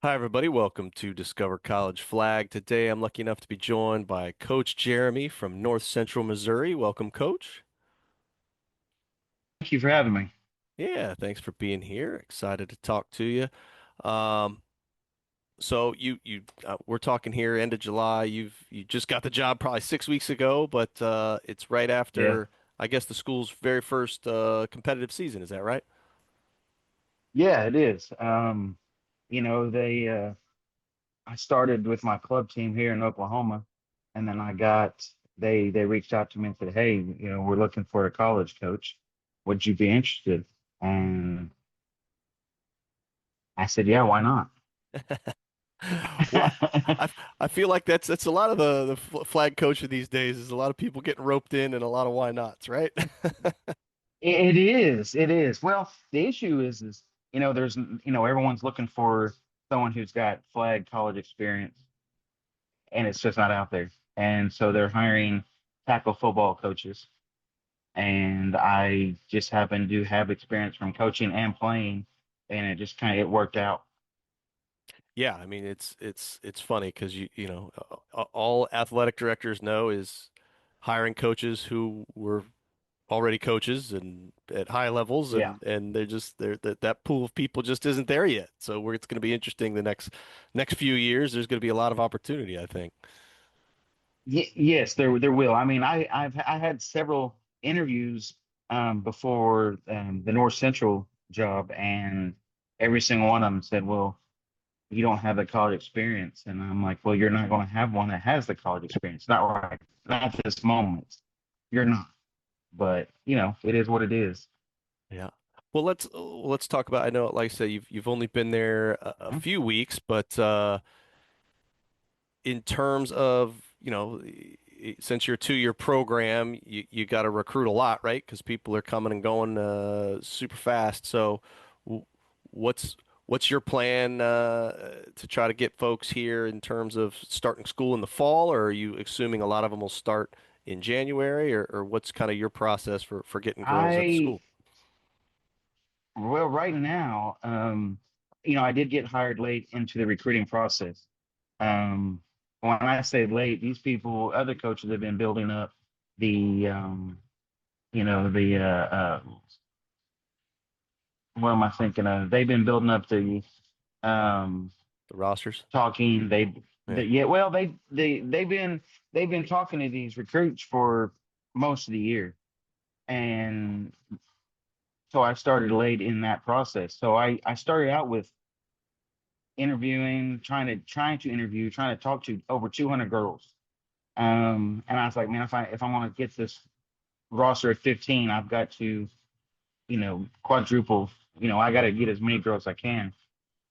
Hi, everybody. Welcome to Discover College Flag. Today, I'm lucky enough to be joined by Coach Jeremy from North Central Missouri. Welcome, Coach. Thank you for having me. Yeah, thanks for being here. Excited to talk to you. Um, we're talking here end of July. You just got the job probably 6 weeks ago, but it's right Yeah. after, I guess, the school's very first competitive season. Is that right? Yeah, it is. They I started with my club team here in Oklahoma, and then they reached out to me and said, "Hey, we're looking for a college coach. Would you be interested?" And I said, "Yeah, why not?" Well, I feel like that's a lot of the flag coaching these days is a lot of people getting roped in and a lot of why nots, right? It is. It is. Well, the issue is there's everyone's looking for someone who's got flag college experience, and it's just not out there. And so they're hiring tackle football coaches. And I just happen to have experience from coaching and playing, and it just kind of it worked out. Yeah, I mean it's funny because all athletic directors know is hiring coaches who were already coaches and at high levels Yeah. and they're that pool of people just isn't there yet. So it's going to be interesting the next few years. There's going to be a lot of opportunity, I think. Yes, there will. I mean, I had several interviews before the North Central job, and every single one of them said, "Well, you don't have the college experience." And I'm like, "Well, you're not going to have one that has the college experience. Not right. Not at this moment. You're not." But it is what it is. Yeah. Well, let's talk about. I know, like I said, you've only been there a Hmm? few weeks, but in terms of, since you're a 2-year program, you got to recruit a lot, right? Because people are coming and going super fast. So, w- what's what's your plan to try to get folks here in terms of starting school in the fall, or are you assuming a lot of them will start in January, or what's kind of your process for getting girls at the I school? Well, right now, I did get hired late into the recruiting process. Um, when I say late, these people, other coaches have been building up the, the, what am I thinking of? They've been building up um, The rosters? talking. Yeah. Yeah, well, they've been talking to these recruits for most of the year. And so I started late in that process. So I started out with interviewing, trying to interview, trying to talk to over 200 girls. And I was like, man, if I want to get this roster at 15, I've got to, quadruple. I got to get as many girls as I can.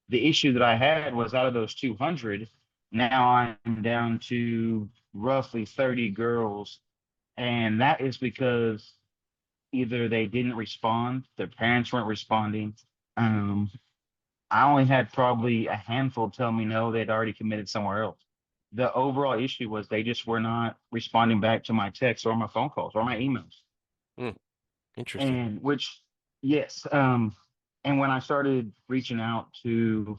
The issue that I had was out of those 200, now I'm down to roughly 30 girls, and that is because either they didn't respond, their parents weren't responding. Um, I only had probably a handful tell me no, they'd already committed somewhere else. The overall issue was they just were not responding back to my texts or my phone calls or my emails. Hmm. Interesting. And which, yes, and when I started reaching out to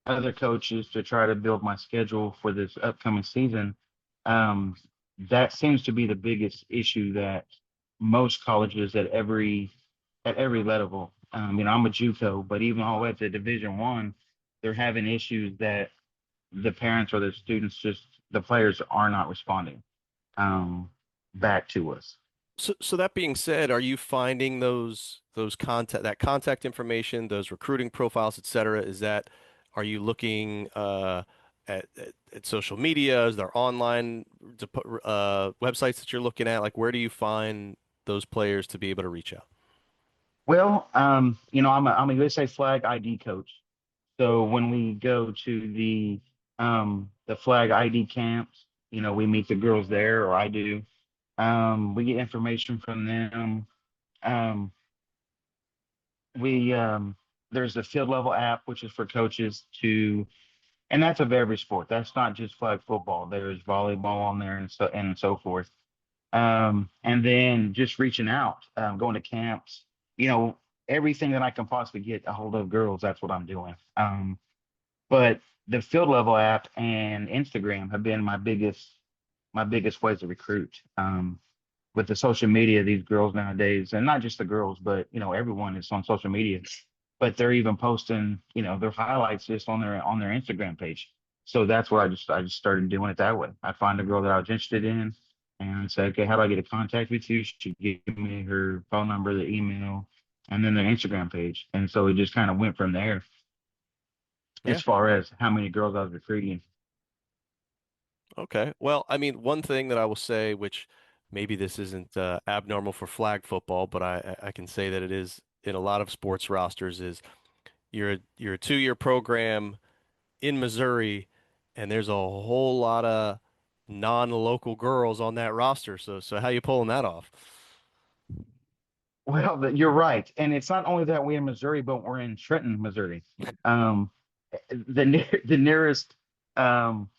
other coaches to try to build my schedule for this upcoming season, um, that seems to be the biggest issue that most colleges at every level. I'm a JUCO, but even all the way up to Division 1, they're having issues that the parents or the students, just the players, are not responding um, back to us. So that being said, are you finding those contact information, those recruiting profiles, et cetera, are you looking at social media? Is there online websites that you're looking at? Like, where do you find those players to be able to reach out? Well, I'm a USA Flag ID coach. So when we go to the Flag ID camps, we meet the girls there, or I do. We get information from them. Um, we There's the field level app, which is for coaches to, and that's of every sport. That's not just flag football. There's volleyball on there and so forth. And then just reaching out, going to camps, you know, everything that I can possibly get a hold of girls. That's what I'm doing. But the field level app and Instagram have been my biggest ways to recruit. With the social media, these girls nowadays, and not just the girls, but everyone is on social media. But they're even posting, their highlights just on their Instagram page. So that's what I just started doing it that way. I find a girl that I was interested in and say, okay, how do I get in contact with you? She give me her phone number, the email, and then their Instagram page. And so it just kind of went from there as Yeah. far as how many girls I was recruiting. Okay. Well, I mean, one thing that I will say, which maybe this isn't abnormal for flag football, but I can say that it is in a lot of sports rosters, is you're a 2-year program in Missouri, and there's a whole lot of non-local girls on that roster. So how you pulling that off? Well, you're right, and it's not only that we're in Missouri, but we're in Trenton, Missouri. Um, the nearest um,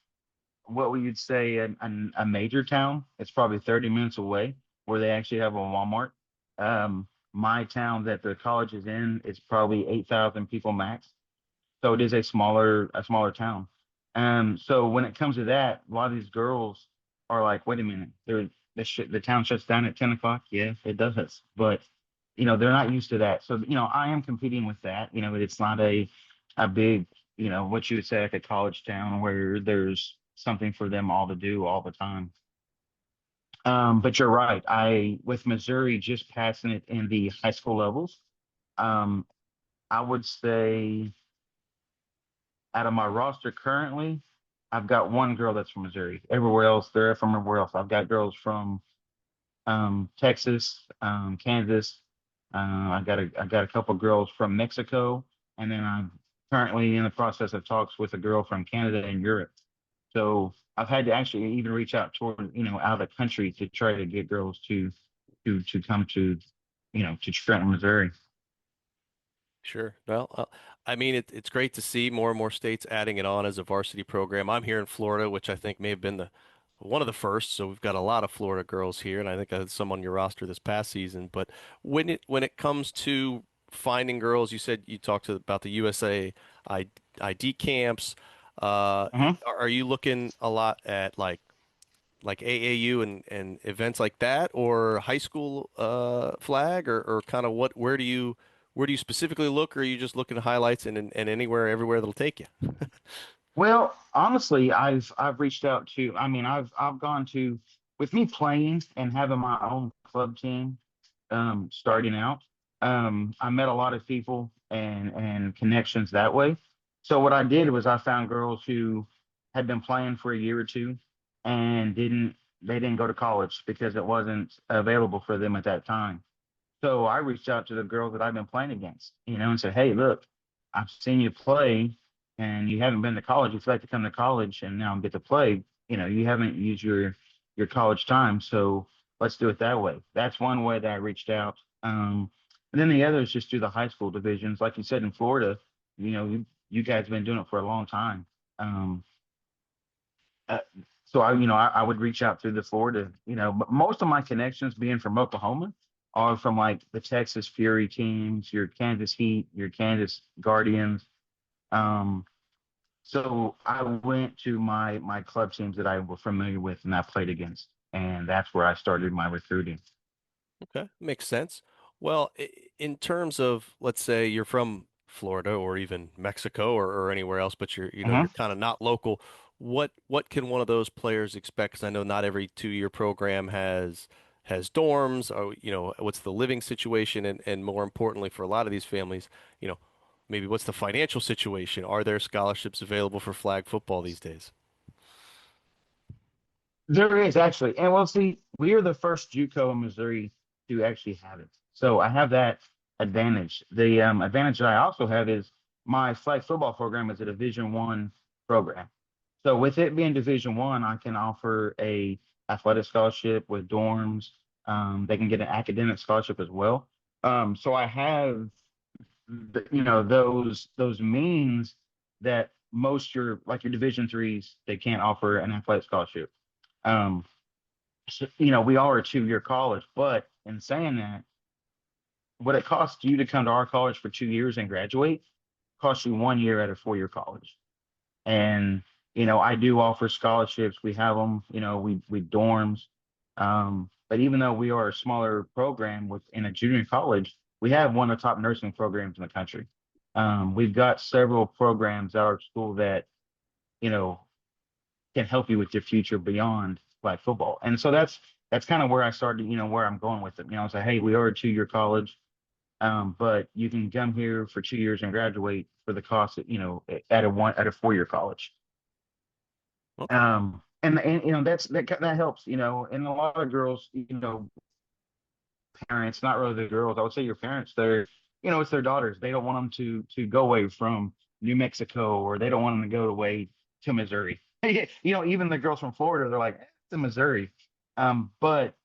what we would say a major town. It's probably 30 minutes away, where they actually have a Walmart. My town that the college is in is probably 8,000 people max. So it is a smaller town. So when it comes to that, a lot of these girls are like, wait a minute, the town shuts down at 10 o'clock. Yes, it does. But they're not used to that. So I am competing with that. But it's not a big, what you would say like a college town where there's something for them all to do all the time. But you're right. With Missouri just passing it in the high school levels, um, I would say out of my roster currently, I've got one girl that's from Missouri. Everywhere else, they're from everywhere else. I've got girls from Texas, Kansas. I got a couple girls from Mexico, and then I'm currently in the process of talks with a girl from Canada and Europe. So I've had to actually even reach out toward out of the country to try to get girls to come to Trenton, Missouri. Sure. Well, I mean, it's great to see more and more states adding it on as a varsity program. I'm here in Florida, which I think may have been the one of the first. So we've got a lot of Florida girls here, and I think I had some on your roster this past season. But when it comes to finding girls, you said you talked about the USA ID camps. Uh-huh. Are you looking a lot at like AAU and events like that, or high school flag, or kind of where do you specifically look, or are you just looking at highlights and anywhere everywhere that'll take you? Well, honestly, I've reached out to. I mean, I've gone to with me playing and having my own club team. Starting out, I met a lot of people and connections that way. So what I did was I found girls who had been playing for a year or two and they didn't go to college because it wasn't available for them at that time. So I reached out to the girls that I've been playing against, and said, hey, look, I've seen you play and you haven't been to college. You'd like to come to college and now get to play. You haven't used your college time. So let's do it that way. That's one way that I reached out. And then the other is just through the high school divisions. Like you said, in Florida, you guys have been doing it for a long time. Um, uh, so I would reach out through the Florida, but most of my connections being from Oklahoma are from like the Texas Fury teams, your Kansas Heat, your Kansas Guardians. Um, so I went to my club teams that I was familiar with and I played against, and that's where I started my recruiting. Okay, makes sense. Well, in terms of, let's say you're from Florida or even Mexico or anywhere else, but you're Uh-huh. you're kind of not local. What can one of those players expect? Because I know not every 2-year program has dorms, or what's the living situation, and more importantly for a lot of these families, you know, maybe what's the financial situation? Are there scholarships available for flag football these days? There is actually, and well, see, we are the first JUCO in Missouri to actually have it. So I have that advantage. The advantage that I also have is my flag football program is a Division I program. So with it being Division I can offer a athletic scholarship with dorms. They can get an academic scholarship as well. So I have those means that most your Division IIIs they can't offer an athletic scholarship. Um, so, we are a 2-year college, but in saying that, what it costs you to come to our college for 2 years and graduate costs you one year at a 4-year college. And, I do offer scholarships. We have them, we dorms. But even though we are a smaller program within a junior college, we have one of the top nursing programs in the country. We've got several programs at our school that, you know, can help you with your future beyond flag football. And so that's kind of where I started, where I'm going with it. I was like, hey, we are a 2-year college, but you can come here for 2 years and graduate for the cost, at a 4-year college. Okay. And that helps, and a lot of girls, parents, not really the girls, I would say your parents, it's their daughters. They don't want them to go away from New Mexico, or they don't want them to go away to Missouri. Even the girls from Florida, they're like, it's in Missouri. But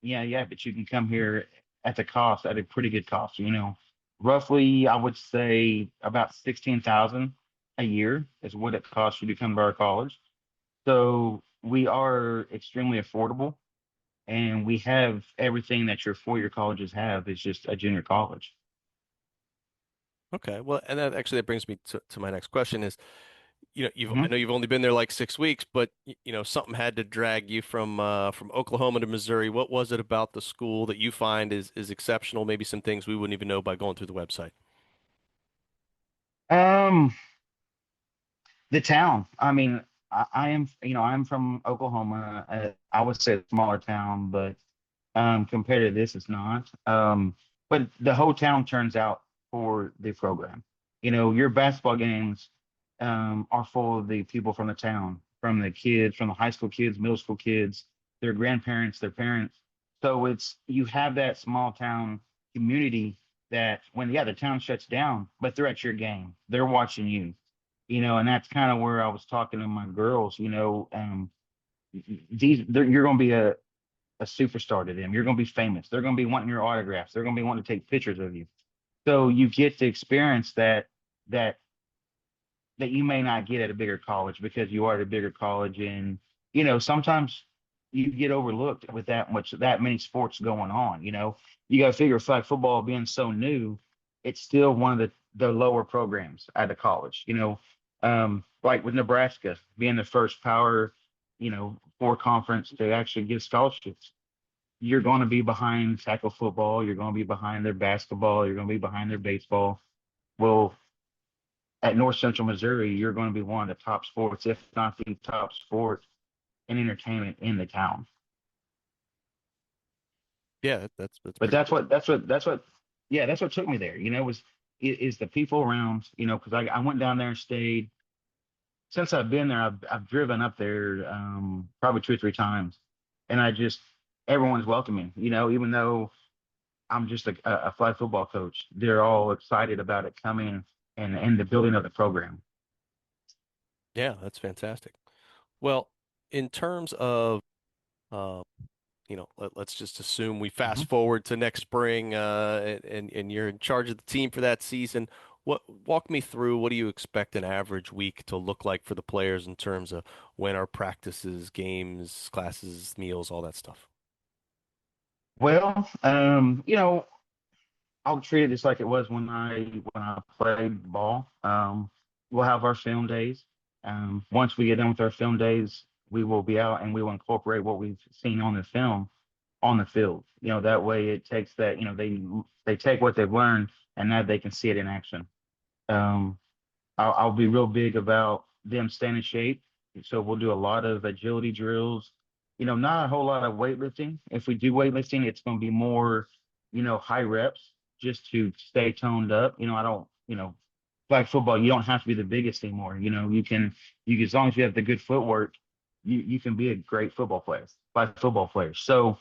yeah, but you can come here at a pretty good cost, roughly, I would say about 16,000 a year is what it costs you to come to our college. So we are extremely affordable, and we have everything that your 4-year colleges have. It's just a junior college. Okay. Well, and that brings me to my next question is, I Mhm. know you've only been there like 6 weeks, but something had to drag you from Oklahoma to Missouri. What was it about the school that you find is exceptional? Maybe some things we wouldn't even know by going through the website. Um, the town. I mean, I am, I'm from Oklahoma. I would say a smaller town, but compared to this, it's not. But the whole town turns out for the program. Your basketball games are full of the people from the town, from the kids, from the high school kids, middle school kids, their grandparents, their parents. So you have that small town community that when, yeah, the town shuts down, but they're at your game. They're watching you, and that's kind of where I was talking to my girls, you're going to be a superstar to them. You're going to be famous. They're going to be wanting your autographs. They're going to be wanting to take pictures of you. So you get to experience that that you may not get at a bigger college, because you are at a bigger college, and sometimes you get overlooked with that many sports going on. You got to figure flag football being so new, it's still one of the lower programs at the college. Like with Nebraska being the first power, 4 conference to actually give scholarships, you're going to be behind tackle football. You're going to be behind their basketball. You're going to be behind their baseball. Well, at North Central Missouri, you're going to be one of the top sports, if not the top sport and entertainment in the town. Yeah, that's But pretty cool. yeah, that's what took me there. Is the people around. Because I went down there and stayed. Since I've been there, I've driven up there probably 2 or 3 times, and everyone's welcoming. Even though I'm just a flag football coach, they're all excited about it coming and the building of the program. Yeah, that's fantastic. Well, in terms of uh, let's just assume we Mhm. fast forward to next spring, and you're in charge of the team for that season. Walk me through, what do you expect an average week to look like for the players in terms of when our practices, games, classes, meals, all that stuff? Well, I'll treat it just like it was when I played ball. We'll have our film days. Once we get done with our film days, we will be out and we will incorporate what we've seen on the film on the field. That way it takes that, they take what they've learned, and now they can see it in action. Um, I'll be real big about them staying in shape. So we'll do a lot of agility drills. Not a whole lot of weightlifting. If we do weightlifting, it's going to be more, high reps, just to stay toned up. I don't, flag football, you don't have to be the biggest anymore. As long as you have the good footwork, you can be a great football player, flag football player. So,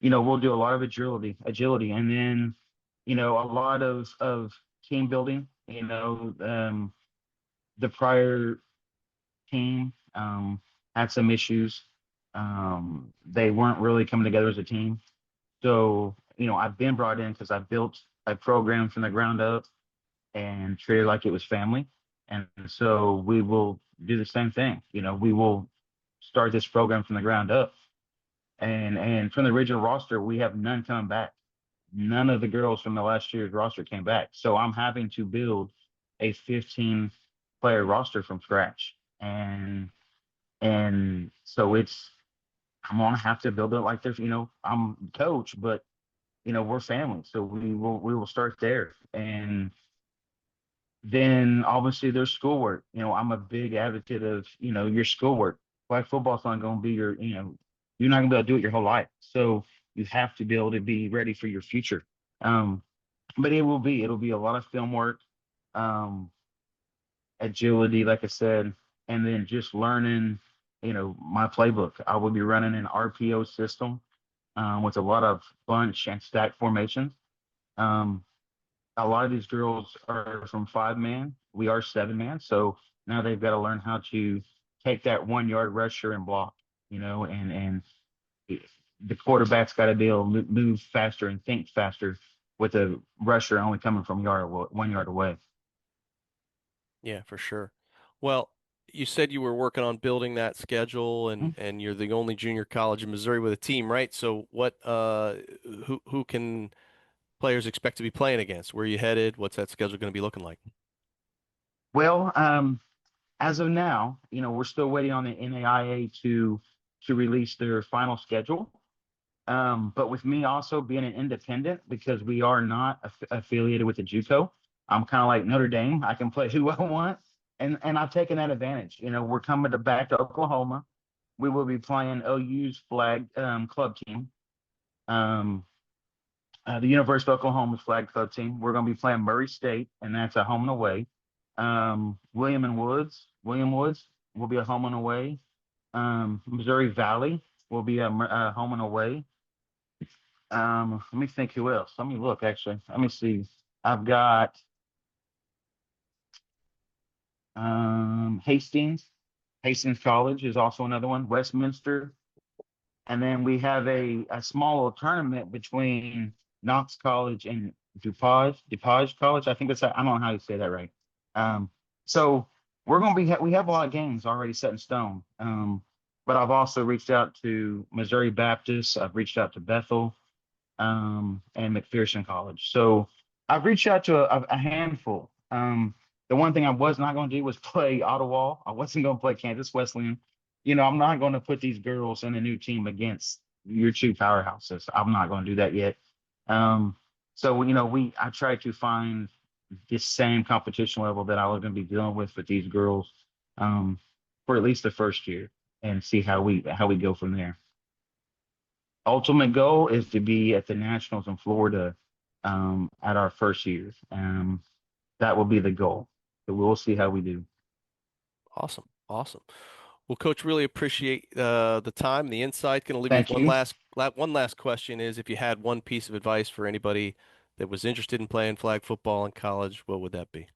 we'll do a lot of agility, and then, a lot of team building. The prior team had some issues. They weren't really coming together as a team. So, I've been brought in because I built a program from the ground up and treated like it was family. And so we will do the same thing. We will start this program from the ground up. And from the original roster, we have none coming back. None of the girls from the last year's roster came back. So I'm having to build a 15 player roster from scratch, and so I'm gonna have to build it like this. I'm coach, but we're family, so we will start there, and then obviously there's schoolwork. I'm a big advocate of your schoolwork. Flag football's not going to be you're not going to be able to do it your whole life, so you have to be able to be ready for your future. Um, but it'll be a lot of film work, um, agility, like I said, and then just learning, my playbook. I will be running an RPO system, with a lot of bunch and stack formations. Um, a lot of these girls are from 5 man. We are 7 man. So now they've got to learn how to take that 1 yard rusher and block, and the quarterback's got to be able to move faster and think faster with a rusher only coming from 1 yard away. Yeah, for sure. Well, you said you were working on building that schedule Hmm. and you're the only junior college in Missouri with a team, right? So who can players expect to be playing against? Where are you headed? What's that schedule going to be looking like? Well, as of now, we're still waiting on the NAIA to release their final schedule. But with me also being an independent, because we are not affiliated with the JUCO, I'm kind of like Notre Dame. I can play who I want, and I've taken that advantage. We're coming back to Oklahoma. We will be playing OU's flag club team, um, the University of Oklahoma's flag club team. We're going to be playing Murray State, and that's a home and away. William Woods will be a home and away. Missouri Valley will be a home and away. Let me think who else. Let me look actually. Let me see. I've got Hastings. Hastings College is also another one. Westminster. And then we have a small little tournament between Knox College and DuPage College. I think I don't know how you say that right. Um, so we're gonna we have a lot of games already set in stone. But I've also reached out to Missouri Baptist. I've reached out to Bethel, and McPherson College. So I've reached out to a handful. The one thing I was not going to do was play Ottawa. I wasn't going to play Kansas Wesleyan. I'm not going to put these girls in a new team against your two powerhouses. I'm not going to do that yet. Um, so I tried to find this same competition level that I was going to be dealing with these girls, um, for at least the first year, and see how we go from there. Ultimate goal is to be at the Nationals in Florida, at our first year. That will be the goal. So we'll see how we do. Awesome. Awesome. Well, Coach, really appreciate the time, the insight. Going to leave you with Thank you. one last question is if you had one piece of advice for anybody that was interested in playing flag football in college, what would that be?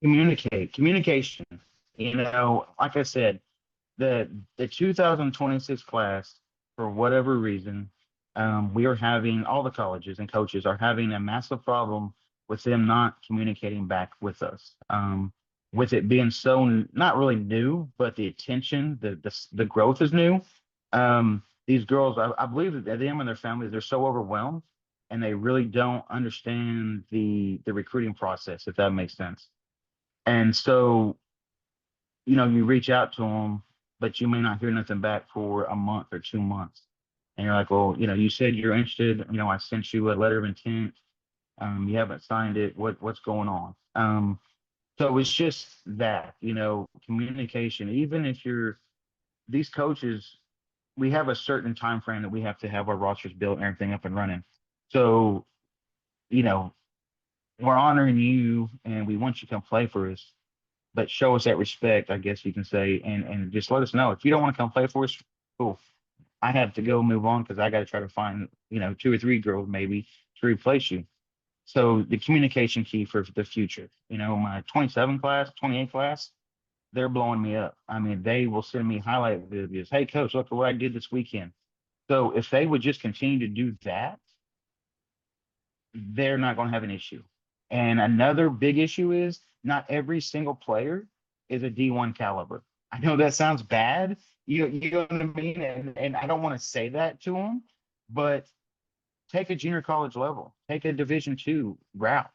Communication. Like I said, the 2026 class, for whatever reason, we are having all the colleges and coaches are having a massive problem with them not communicating back with us. With it being so not really new, but the attention, the growth is new. These girls, I believe that them and their families, they're so overwhelmed, and they really don't understand the recruiting process, if that makes sense. And so you reach out to them, but you may not hear nothing back for a month or 2 months. And you're like, well, you said you're interested. I sent you a letter of intent. You haven't signed it. What's going on? So it's just that, communication. Even if these coaches, we have a certain time frame that we have to have our rosters built and everything up and running. So, you know, we're honoring you and we want you to come play for us, but show us that respect, I guess you can say, and just let us know. If you don't want to come play for us, cool. I have to go move on because I got to try to find, two or three girls maybe to replace you. So the communication key for the future, my 27 class, 28 class, they're blowing me up. I mean, they will send me highlight videos. Hey, coach, look at what I did this weekend. So if they would just continue to do that, they're not going to have an issue. And another big issue is not every single player is a D1 caliber. I know that sounds bad. You know what I mean? And I don't want to say that to them, but take a junior college level, take a Division II route.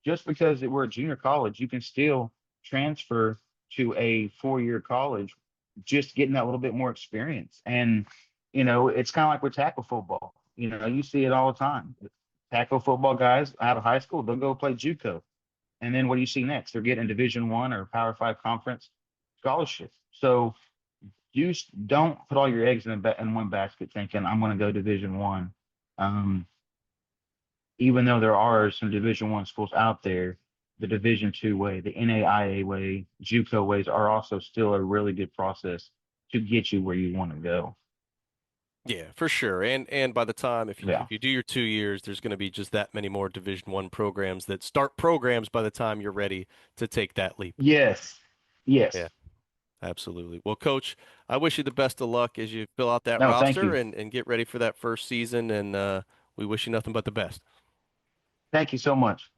just because we're a junior college, you can still transfer to a 4-year college, just getting that little bit more experience. And, it's kind of like with tackle football. You see it all the time. Tackle football guys out of high school, they'll go play JUCO. And then what do you see next? They're getting a Division 1 or Power 5 conference scholarship. So don't put all your eggs in one basket thinking I'm going to go Division 1. Um, Even though there are some Division 1 schools out there, the Division 2 way, the NAIA way, JUCO ways are also still a really good process to get you where you want to go. Yeah, for sure. And by the time Yeah. if you do your 2 years, there's going to be just that many more Division 1 programs that start programs by the time you're ready to take that leap. Yes. Yeah, Yes. absolutely. Well, Coach, I wish you the best of luck as you fill out that No, thank roster you. and get ready for that first season. And we wish you nothing but the best. Thank you so much.